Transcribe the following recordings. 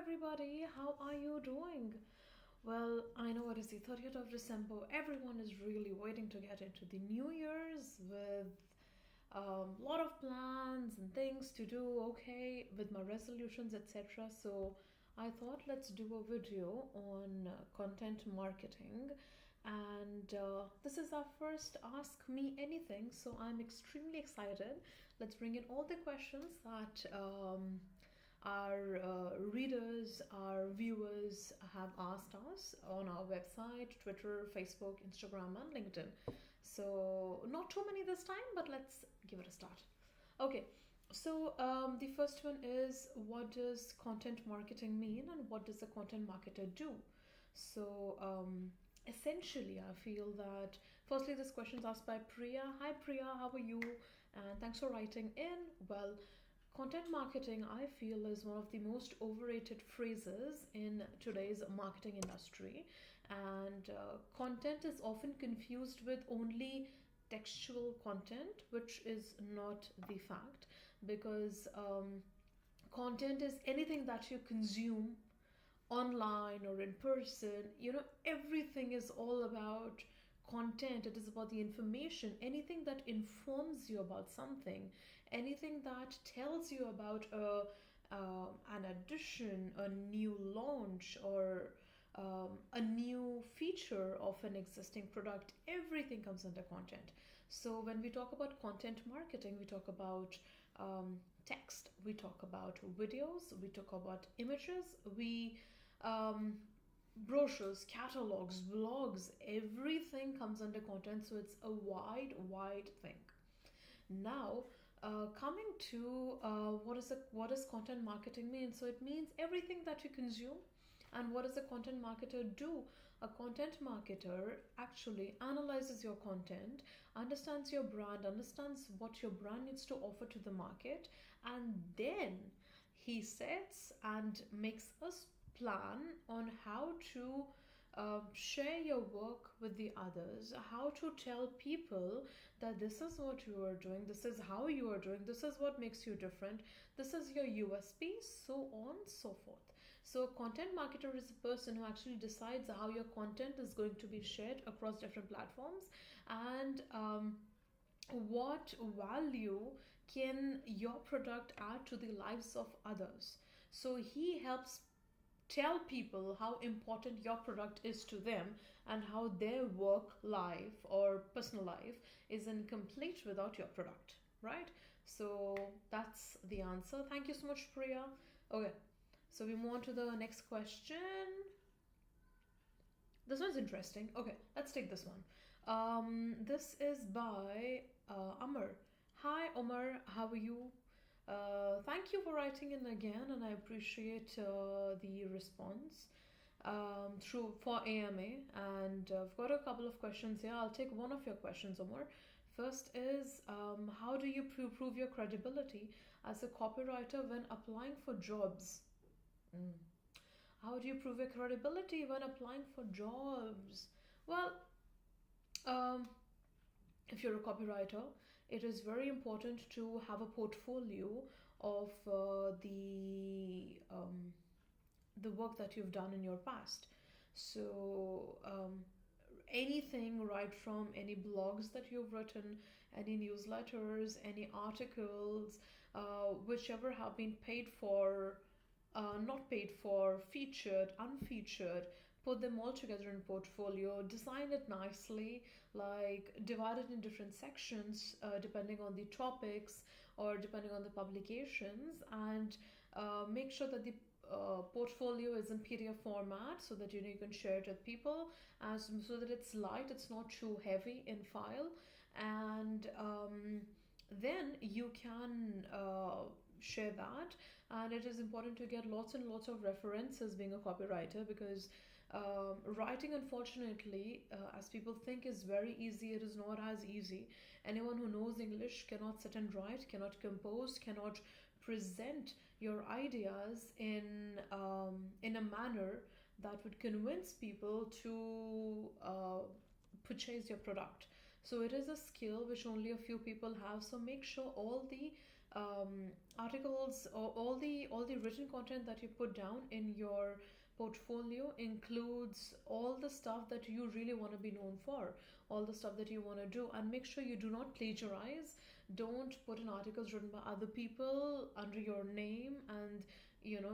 everybody. How are you doing? Well, I know it is the 30th of December. Everyone is really waiting to get into the New Year's with a lot of plans and things to do, okay, with my resolutions, etc. So, I thought let's do a video on content marketing. And this is our first Ask Me Anything, so I'm extremely excited. Let's bring in all the questions that our readers, our viewers have asked us on our website, Twitter, Facebook, Instagram, and LinkedIn. So, not too many this time, but let's give it a start. Okay, so the first one is, what does content marketing mean and what does a content marketer do? So, essentially, I feel that firstly, this question is asked by Priya. Hi, Priya, how are you? And thanks for writing in. Well, content marketing, I feel, is one of the most overrated phrases in today's marketing industry. And content is often confused with only textual content, which is not the fact, because content is anything that you consume online or in person. Everything is all about content. It is about the information, anything that informs you about something, anything that tells you about an addition, a new launch, or a new feature of an existing product. Everything comes under content. So when we talk about content marketing, we talk about text, we talk about videos, we talk about images, we brochures, catalogs, blogs, everything comes under content. So it's a wide thing. Now, coming to what does content marketing mean? So it means everything that you consume. And what does a content marketer do? A content marketer actually analyzes your content, understands your brand, understands what your brand needs to offer to the market, and then he sets and makes a plan on how to share your work with the others, how to tell people that this is what you are doing, this is how you are doing, this is what makes you different, this is your USP, so on, so forth. So, a content marketer is a person who actually decides how your content is going to be shared across different platforms, and what value can your product add to the lives of others. So, he helps tell people how important your product is to them and how their work life or personal life is incomplete without your product, right? So that's the answer. Thank you so much, Priya. Okay, so we move on to the next question. This one's interesting. Okay, let's take this one. This is by Amar. Hi, Omar, how are you? Thank you for writing in again, and I appreciate the response through for AMA. And I've got a couple of questions here. I'll take one of your questions, Omar. First is, how do you prove your credibility as a copywriter when applying for jobs? How do you prove your credibility when applying for jobs? Well, if you're a copywriter, it is very important to have a portfolio of the work that you've done in your past. So anything, right from any blogs that you've written, any newsletters, any articles, whichever have been paid for, not paid for, featured, unfeatured, put them all together in portfolio, design it nicely, like divide it in different sections depending on the topics or depending on the publications, and make sure that the portfolio is in PDF format so that you can share it with people, so that it's light, it's not too heavy in file, and then you can share that. And it is important to get lots and lots of references being a copywriter, because writing, unfortunately, as people think, is very easy. It is not as easy. Anyone who knows English cannot sit and write, cannot compose, cannot present your ideas in a manner that would convince people to purchase your product. So it is a skill which only a few people have. So make sure all the articles, or all the written content that you put down in your portfolio includes all the stuff that you really want to be known for, all the stuff that you want to do, and make sure you do not plagiarize. Don't put in articles written by other people under your name and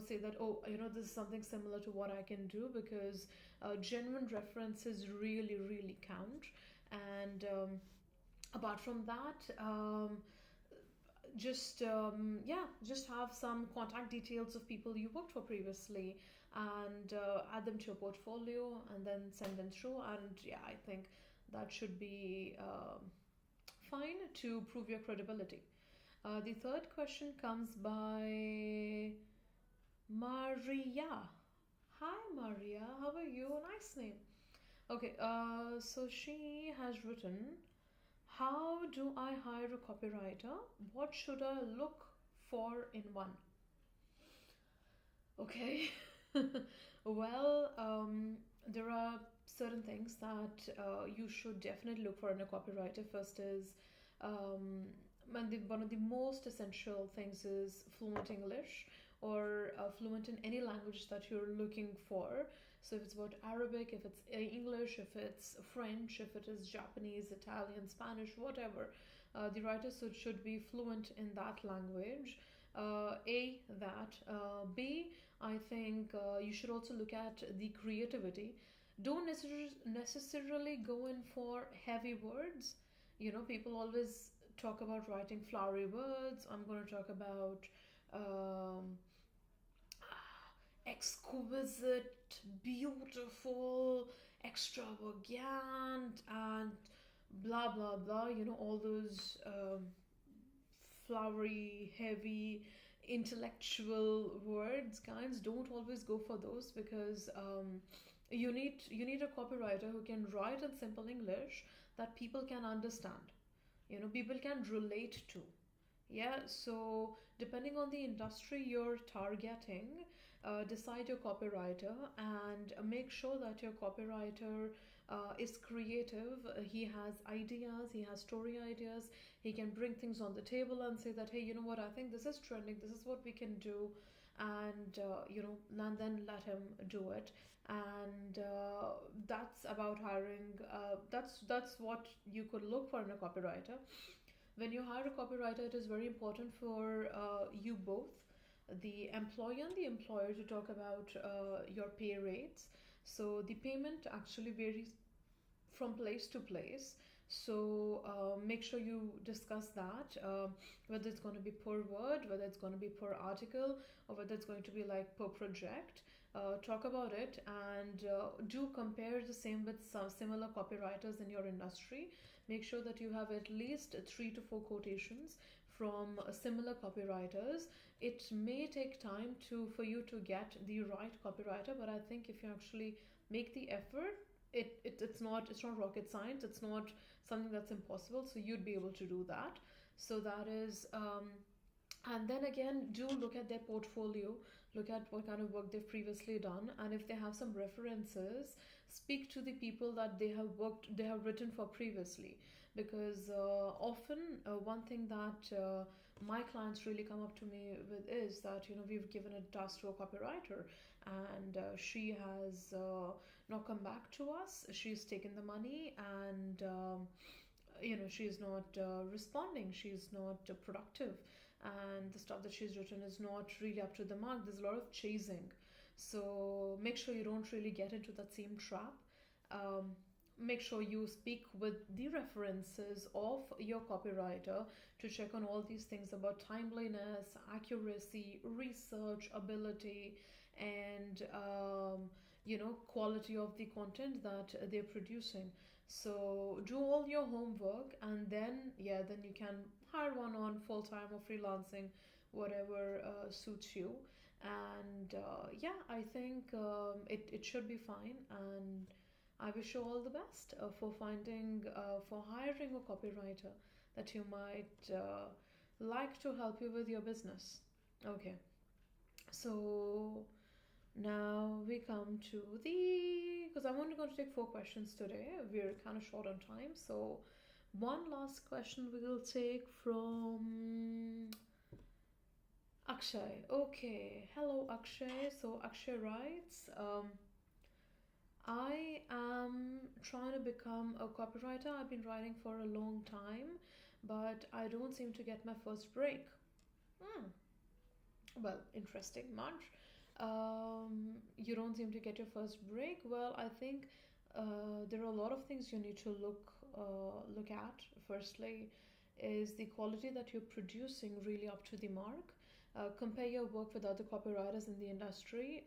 say that, oh, this is something similar to what I can do, because genuine references really really count. And apart from that, just have some contact details of people you worked for previously, and add them to your portfolio and then send them through. And yeah, I think that should be fine to prove your credibility. The third question comes by Maria. Hi Maria, how are you? Nice name. Okay, so she has written, how do I hire a copywriter? What should I look for in one? Okay. Well, there are certain things that you should definitely look for in a copywriter. First is, one of the most essential things is fluent English, or fluent in any language that you're looking for. So if it's about Arabic, if it's English, if it's French, if it is Japanese, Italian, Spanish, whatever, the writer should be fluent in that language. B, I think you should also look at the creativity. Don't necessarily go in for heavy words. People always talk about writing flowery words. I'm going to talk about um, exquisite, beautiful, extravagant, and blah blah blah. All those flowery, heavy, intellectual words kinds. Don't always go for those, because you need a copywriter who can write in simple English that people can understand. People can relate to. Yeah, so depending on the industry you're targeting, decide your copywriter, and make sure that your copywriter is creative. He has ideas, he has story ideas, he can bring things on the table and say that, hey, you know what, I think this is trending, this is what we can do, and and then let him do it. And that's about hiring. That's what you could look for in a copywriter. When you hire a copywriter, it is very important for you both, the employer and the employer, to talk about your pay rates. So the payment actually varies from place to place. So make sure you discuss that, whether it's going to be per word, whether it's going to be per article, or whether it's going to be like per project. Talk about it, and do compare the same with some similar copywriters in your industry. Make sure that you have at least 3 to 4 quotations from similar copywriters. It may take time for you to get the right copywriter, but I think if you actually make the effort, it's not rocket science. It's not something that's impossible. So you'd be able to do that. So that is, and then again, do look at their portfolio. Look at what kind of work they've previously done, and if they have some references, speak to the people that they have written for previously. Because often, one thing that my clients really come up to me with is that, we've given a task to a copywriter, and she has not come back to us. She's taken the money, and she's not responding. She's not productive, and the stuff that she's written is not really up to the mark. There's a lot of chasing. So make sure you don't really get into that same trap. um, Make sure you speak with the references of your copywriter to check on all these things about timeliness, accuracy, research ability, and quality of the content that they're producing. So do all your homework, and then you can hire one on full time or freelancing, whatever suits you. And I think it should be fine. And I wish you all the best for hiring a copywriter that you might like to help you with your business. Okay, so now we come to because I'm only going to take 4 questions today. We're kind of short on time, so one last question we will take from Akshay. Okay. Hello, Akshay. So, Akshay writes, I am trying to become a copywriter. I've been writing for a long time, but I don't seem to get my first break. Hmm. Well, interesting, Marge. You don't seem to get your first break. Well, I think there are a lot of things you need to look at. Firstly, is the quality that you're producing really up to the mark? Compare your work with other copywriters in the industry.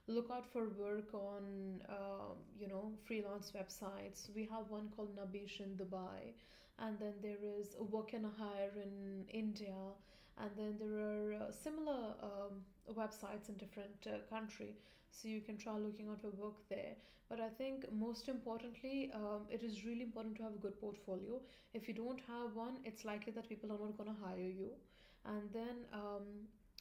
Look out for work on freelance websites. We have one called Nabish in Dubai, and then there is Work and Hire in India, and then there are similar websites in different country, so you can try looking out for work there. But I think most importantly, it is really important to have a good portfolio. If you don't have one, it's likely that people are not going to hire you. And then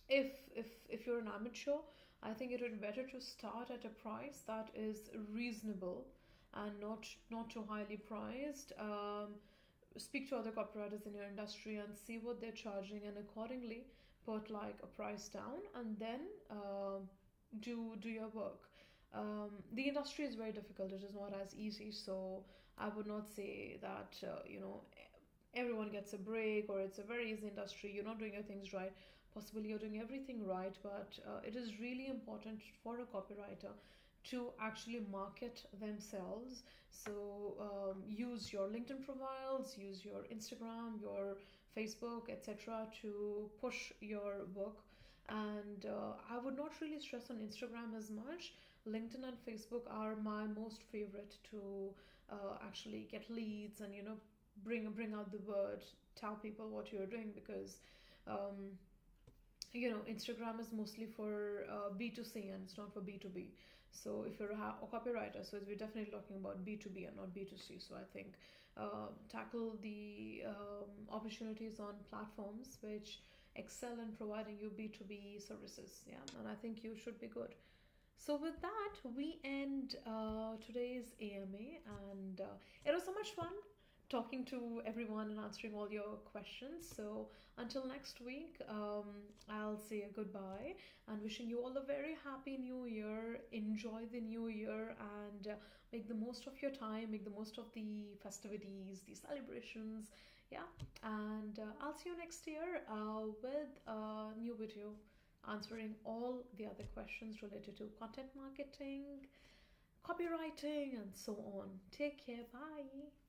if you're an amateur, I think it would be better to start at a price that is reasonable and not too highly priced. Speak to other copywriters in your industry and see what they're charging, and accordingly put like a price down, and then do your work. The industry is very difficult. It is not as easy, so I would not say that everyone gets a break or it's a very easy industry. You're not doing your things right. Possibly you're doing everything right, but it is really important for a copywriter to actually market themselves. So use your LinkedIn profiles, use your Instagram, your Facebook, etc., to push your work. And I would not really stress on Instagram as much. LinkedIn and Facebook are my most favorite to actually get leads and bring out the word, tell people what you're doing, because um, Instagram is mostly for B2C and it's not for B2B. So if you're a copywriter, so we're definitely talking about B2B and not B2C. So I think tackle the opportunities on platforms which excel in providing you B2B services. Yeah, and I think you should be good. So with that, we end today's AMA, and it was so much fun talking to everyone and answering all your questions. So until next week, I'll say a goodbye and wishing you all a very happy new year. Enjoy the new year and make the most of your time, make the most of the festivities, the celebrations. Yeah, and I'll see you next year with a new video answering all the other questions related to content marketing, copywriting, and so on. Take care. Bye.